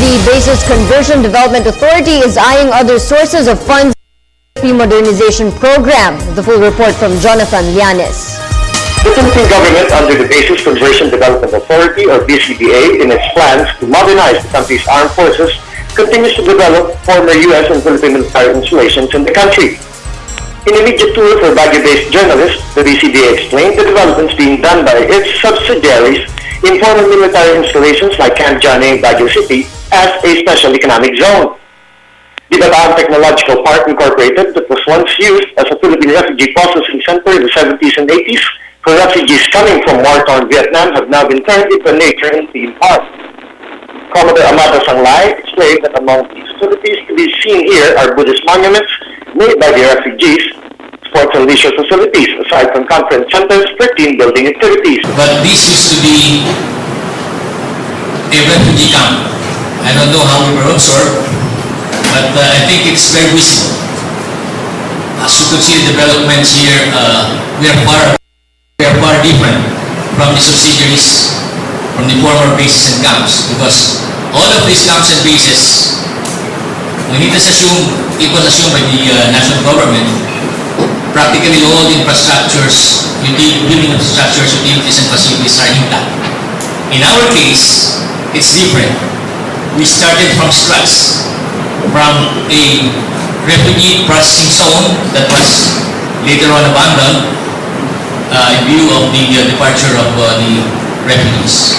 the Bases Conversion Development Authority is eyeing other sources of funds for the modernization program. The full report from Jonathan Llanes. The Philippine government, under the Bases Conversion Development Authority, or BCDA, in its plans to modernize the country's armed forces, continues to develop former U.S. and Philippine military installations in the country. In a media tour for Baguio-based journalists, the BCDA explained the developments being done by its subsidiaries in former military installations like Camp Johnny in Baguio City as a special economic zone. The Bataan Technological Park Incorporated, that was once used as a Philippine refugee processing center in the 70s and 80s for refugees coming from war-torn Vietnam, have now been turned into a nature and theme park. Commodore Amado Sanglay explained that among these facilities to be seen here are Buddhist monuments made by the refugees, sports and leisure facilities, aside from conference centers for team building activities. But this used to be a refugee camp. I don't know how we were absorbed, but I think it's very visible. As you can see, the developments here, we are far different from the subsidiaries, from the former bases and camps, because all of these camps and bases, it was assumed by the national government, practically all the infrastructures, building infrastructures, utilities and facilities are intact. In our case, it's different. We started from scratch, from a refugee processing zone that was later on abandoned in view of the departure of the refugees.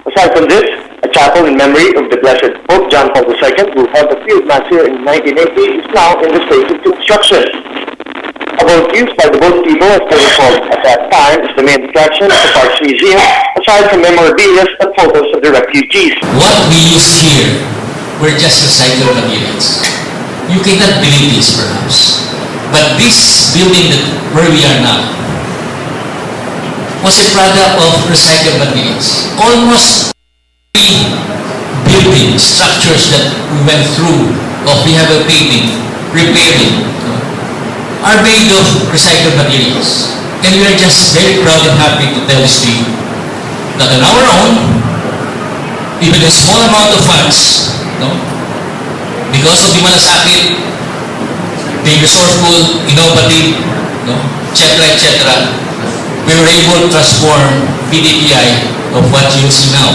Aside from this, a chapel in memory of the Blessed Pope John Paul II, who held the field mass here in 1980, is now in the stage of construction. A boat used by the boat people, as they were called at that time, is the main attraction of the park's museum, aside from memorabilia and photos of the refugees. What we used here were just recycled materials. You cannot believe this, perhaps. But this building where we are now was a product of recycled materials. Almost every building structures that we went through of rehabilitating, repairing, are made of recycled materials. And we are just very proud and happy to tell this to you that on our own, even a small amount of funds, because of the malasakit, being resourceful, innovative, etc., we were able to transform PTVI of what you see now.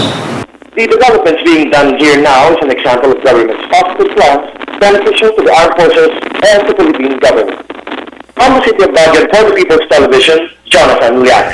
The developments being done here now is an example of government's positive plans beneficial to the armed forces and the Philippine government. From the city of Baguio for the People's Television, Jonathan Llanes.